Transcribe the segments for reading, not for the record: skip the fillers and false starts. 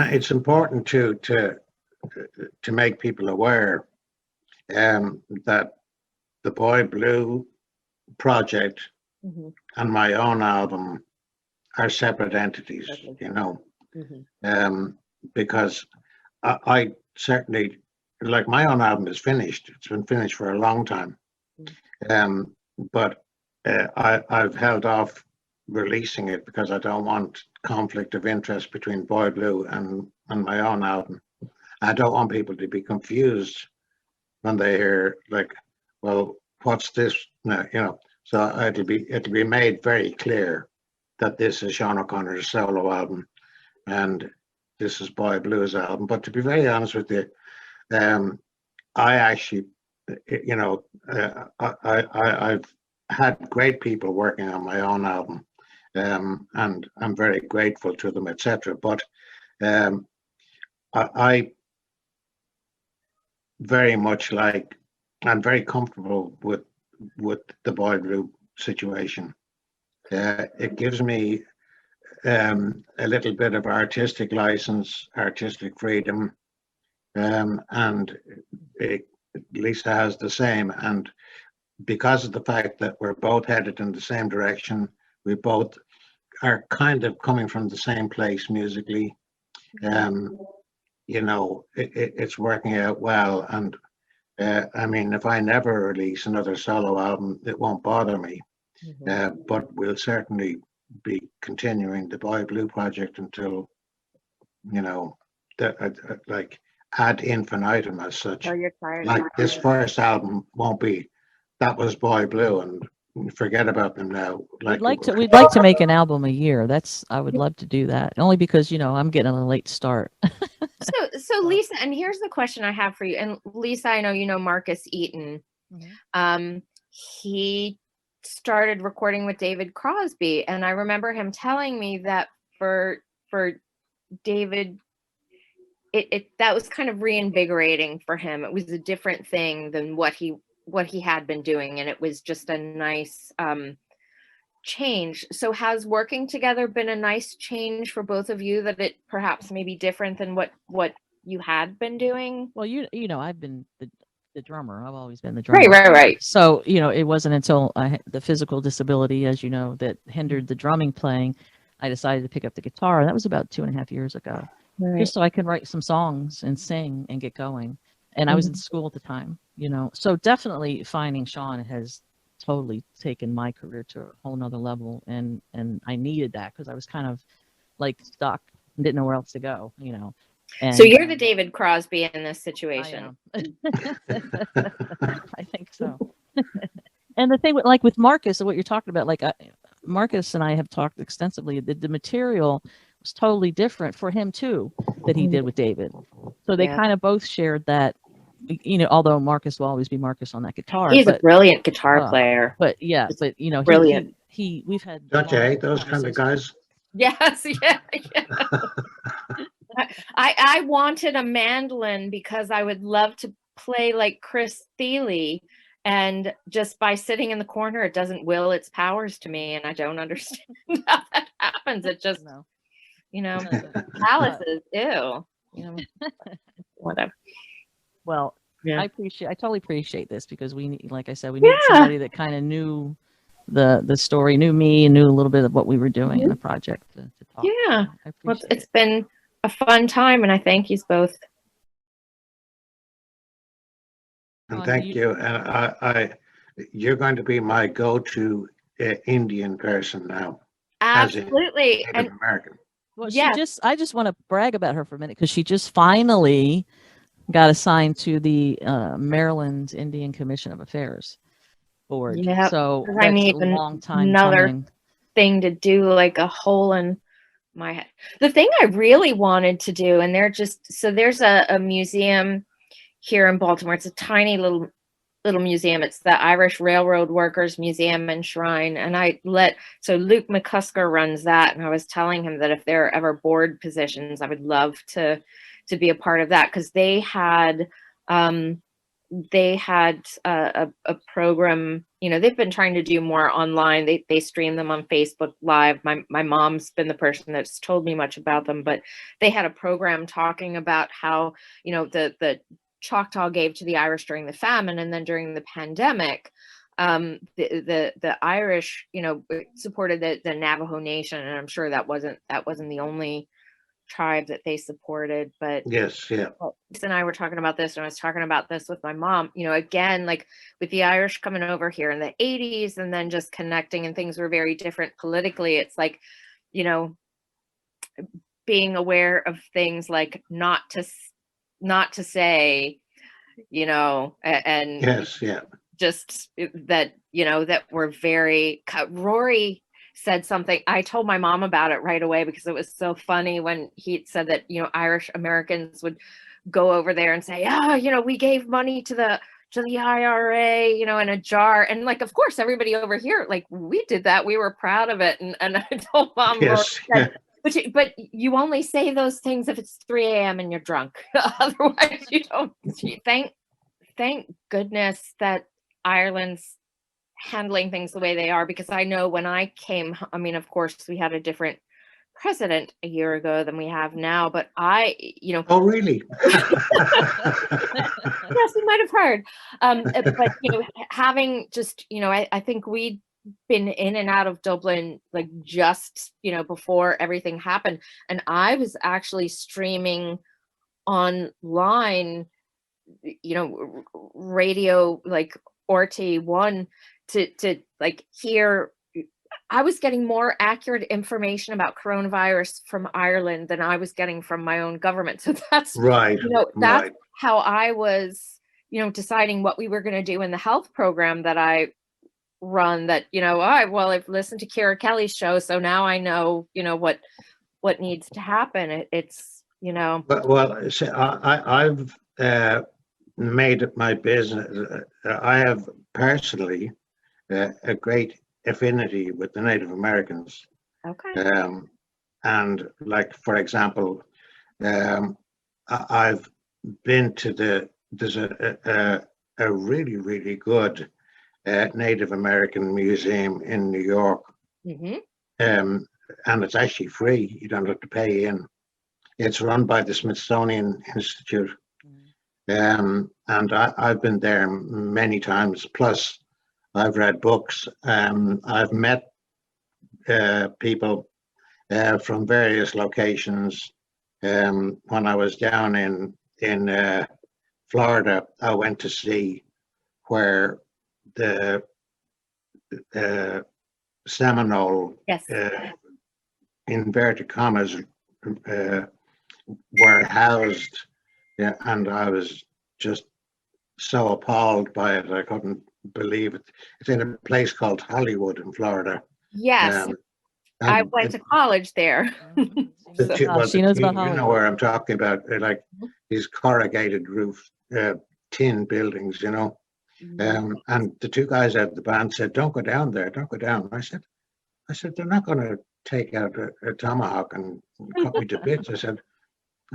it's important to make people aware that the Boy Blue project and my own album are separate entities, you know, because I certainly, like, my own album is finished. It's been finished for a long time, but I've held off releasing it because I don't want conflict of interest between Boy Blue and my own album. I don't want people to be confused when they hear, like, well, what's this now, you know? So it'll be made very clear that this is Seán O'Connor's solo album and this is Boy Blue's album. But to be very honest with you, I actually, you know, I've had great people working on my own album, and I'm very grateful to them, etc. But I very much like, I'm very comfortable with the Boy Blue situation. It gives me a little bit of artistic license, artistic freedom, and Lisa has the same. And because of the fact that we're both headed in the same direction, we both are kind of coming from the same place musically. You know, it's working out well. And I mean, if I never release another solo album, it won't bother me. But we'll certainly be continuing the Boy Blue project until, you know, like ad infinitum as such. Oh, you're tired. Like this first album won't be, that was Boy Blue, and forget about them now. Like, we'd like to make an album a year. I would love to do that, only because, you know, I'm getting a late start. So Lisa, and here's the question I have for you. And Lisa, I know you know Marcus Eaton. He started recording with David Crosby, and I remember him telling me that for David, that was kind of reinvigorating for him. It was a different thing than what he had been doing, and it was just a nice change. So has working together been a nice change for both of you, that it perhaps may be different than what you had been doing? Well, you know, I've been the drummer. I've always been the drummer. Right. So, you know, it wasn't until I had the physical disability, as you know, that hindered the drumming playing, I decided to pick up the guitar. That was about 2.5 years ago, just so I could write some songs and sing and get going. And I was in school at the time, you know. So definitely finding Seán has totally taken my career to a whole nother level, and I needed that because I was kind of like stuck and didn't know where else to go, you know. And, so you're the David Crosby in this situation. I think so. And the thing with Marcus, what you're talking about, like Marcus and I have talked extensively. The material was totally different for him too that he did with David. So they kind of both shared that. You know, although Marcus will always be Marcus on that guitar. He's a brilliant guitar player. But yeah, but you know, brilliant. We've had. Don't you hate those kind of guys? Yes, yeah. I wanted a mandolin because I would love to play like Chris Thile, and just by sitting in the corner, it doesn't will its powers to me, and I don't understand how that happens. It just, you know, calluses, ew. You know, whatever. Well, I totally appreciate this, because we need, like I said, we need somebody that kind of knew the story, knew me, and knew a little bit of what we were doing in the project to talk. Yeah, well, it's been a fun time, and I thank you both. And thank you. And you're going to be my go-to Indian person now. Absolutely, as a Native American. Well, I just want to brag about her for a minute, because she just finally got assigned to the Maryland Indian Commission of Affairs board. Yeah, so I need a long time another coming. thing to do, like a hole in my head. The thing I really wanted to do, and there's a museum here in Baltimore. It's a tiny little museum. It's the Irish Railroad Workers Museum and Shrine, and so Luke McCusker runs that, and I was telling him that if there are ever board positions, I would love to be a part of that, because they had they had a program, you know, they've been trying to do more online. They stream them on Facebook Live. My mom's been the person that's told me much about them, but they had a program talking about how, you know, the Choctaw gave to the Irish during the famine, and then during the pandemic, the Irish, you know, supported the Navajo Nation, and I'm sure that wasn't the only tribe that they supported. But Yes, yeah. Lisa and I were talking about this, and I was talking about this with my mom, you know, again, like with the Irish coming over here in the 80s and then just connecting, and things were very different politically. It's like, you know, being aware of things like not to say, you know, and Yes, yeah. just that, you know, that we're very, Rory said something. I told my mom about it right away because it was so funny when he said that, you know, Irish Americans would go over there and say, oh, you know, we gave money to the IRA, you know, in a jar. And like, of course, everybody over here, like, we did that. We were proud of it. And I told mom, Yes, Rory, but you only say those things if it's 3 a.m. and you're drunk. Otherwise, you don't. Thank goodness that Ireland's handling things the way they are, because I know when I came, I mean, of course, we had a different president a year ago than we have now, but you know. Oh, really? Yes, you might have heard. But, you know, having just, you know, I think we'd been in and out of Dublin, like, just, you know, before everything happened. And I was actually streaming online, you know, radio, like RT1, to like hear. I was getting more accurate information about coronavirus from Ireland than I was getting from my own government. So that's Right, you know, that's right. how I was, you know, deciding what we were going to do in the health program that I run. That, you know, I've listened to Kira Kelly's show, so now I know, you know, what needs to happen. It's, you know. Well, see, I've made it my business. I have personally a great affinity with the Native Americans. Okay. And like, for example, I've been to there's a really, really good Native American museum in New York. Mm-hmm. And it's actually free. You don't have to pay in. It's run by the Smithsonian Institute. And I've been there many times. Plus, I've read books. I've met people from various locations. When I was down in Florida, I went to see where the Seminole, Yes. inverted commas, were housed. Yeah, and I was just so appalled by it. I couldn't believe it. It's in a place called Hollywood in Florida. Yes. I went to college there. She knows about you Hollywood. know where I'm talking about, like these corrugated roof tin buildings, you know. And the two guys out of the band said, "Don't go down there, don't go down." I said, "They're not going to take out a tomahawk and cut me to bits." I said,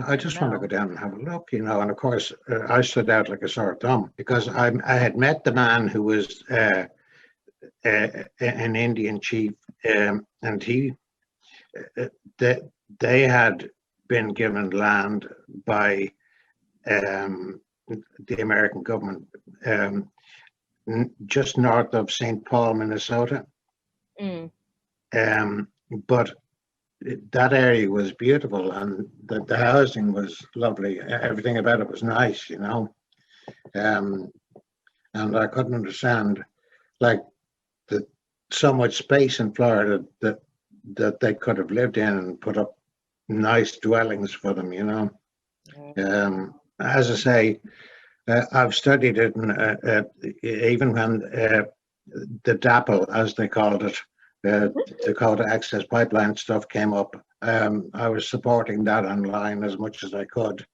"I just want to go down and have a look, you know." And of course, I stood out like a sore thumb because I had met the man who was an Indian chief, and they had been given land by the American government just north of St. Paul, Minnesota. But that area was beautiful, and the housing was lovely. Everything about it was nice, you know. And I couldn't understand, like, so much space in Florida that they could have lived in and put up nice dwellings for them, you know. As I say, I've studied it, and even when the DAPL, as they called it, Dakota Access Pipeline stuff came up, I was supporting that online as much as I could.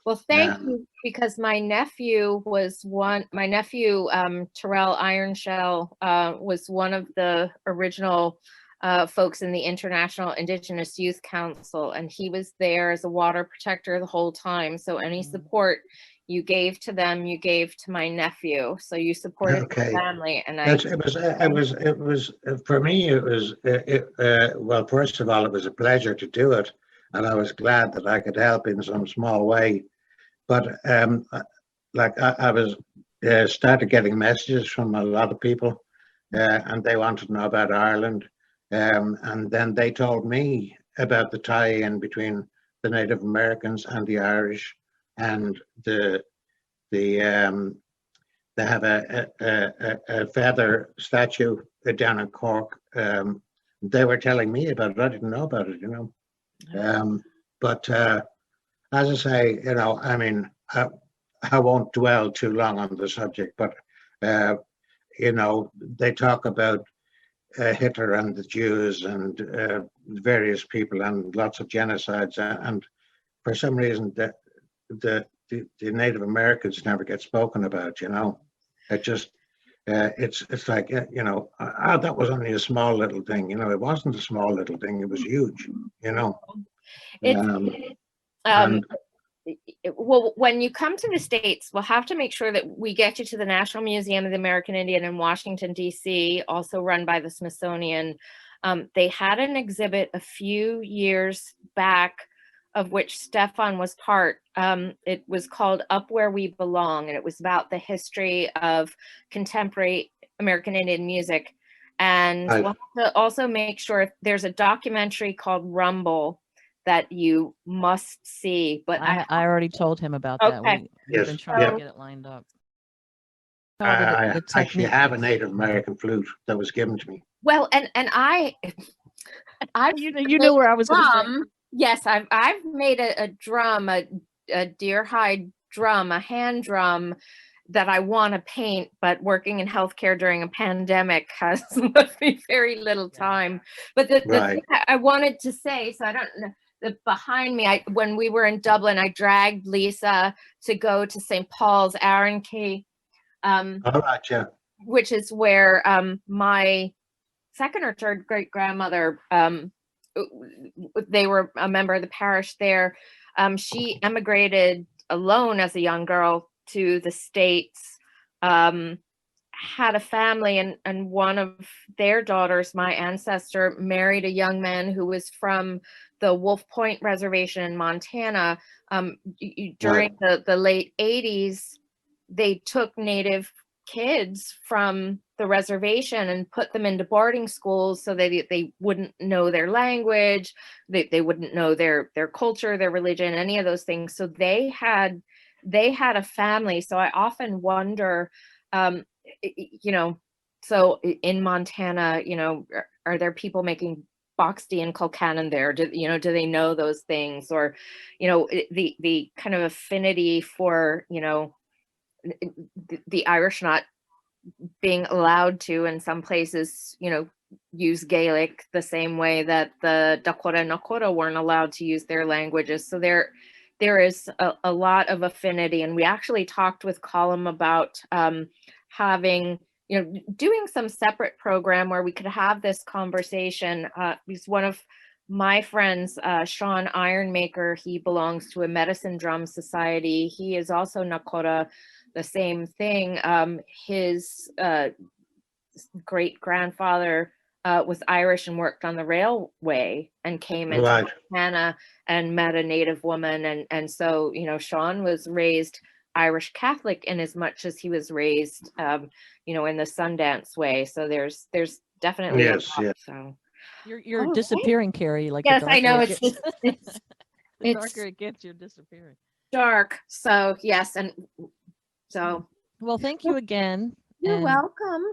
Well, thank you, because my nephew, Terrell Ironshell, was one of the original folks in the International Indigenous Youth Council, and he was there as a water protector the whole time. So any support you gave to them, you gave to my nephew. So you supported Okay. the family, and I. It was for me. It was well. First of all, it was a pleasure to do it, and I was glad that I could help in some small way. But like I was started getting messages from a lot of people, and they wanted to know about Ireland, and then they told me about the tie-in between the Native Americans and the Irish, and the they have a feather statue down in Cork. They were telling me about it. I didn't know about it, you know. But as I say, you know, I mean, I won't dwell too long on the subject, but you know, they talk about Hitler and the Jews and various people and lots of genocides, and for some reason the Native Americans never get spoken about. You know, it just it's like you know, that was only a small little thing. You know, it wasn't a small little thing; it was huge. You know, It's and well, when you come to the States, we'll have to make sure that we get you to the National Museum of the American Indian in Washington, D.C., also run by the Smithsonian. They had an exhibit a few years back, of which Stefan was part. It was called Up Where We Belong, and it was about the history of contemporary American Indian music. And we'll have to also make sure there's a documentary called Rumble that you must see. But I already told him about that. Okay. We've been trying to get it lined up. I actually have a Native American flute that was given to me. Well, and I you knew where I was going. Yes, I've made a drum, a deer hide drum, a hand drum that I want to paint, but working in healthcare during a pandemic has left me very little time. But the thing I wanted to say, so I don't know, behind me, when we were in Dublin, I dragged Lisa to go to St. Paul's Arrankey, which is where my second or third great grandmother, they were a member of the parish there. She emigrated alone as a young girl to the States, had a family, and one of their daughters, my ancestor, married a young man who was from the Wolf Point Reservation in Montana. During the late 80s, they took Native kids from the reservation and put them into boarding schools so they wouldn't know their language, they wouldn't know their culture, their religion, any of those things. So they had a family. So I often wonder, you know, so in Montana, you know, are there people making Boxty and Kilcannon there? Do they know those things? Or, you know, the kind of affinity for, you know, the Irish not being allowed to, in some places, you know, use Gaelic the same way that the Dakota and Nakota weren't allowed to use their languages. So there is a lot of affinity. And we actually talked with Colum about having, you know, doing some separate program where we could have this conversation. Because one of my friends, Seán Ironmaker, he belongs to a medicine drum society. He is also Nakota, the same thing. His great grandfather was Irish and worked on the railway and came into Montana and met a Native woman. And so, you know, Seán was raised Irish Catholic in as much as he was raised, you know, in the Sundance way. So there's definitely so you're disappearing, Kerry. Like yes, I know it's the darker it gets, you're disappearing. Dark. So yes, and so well, thank you again. You're welcome.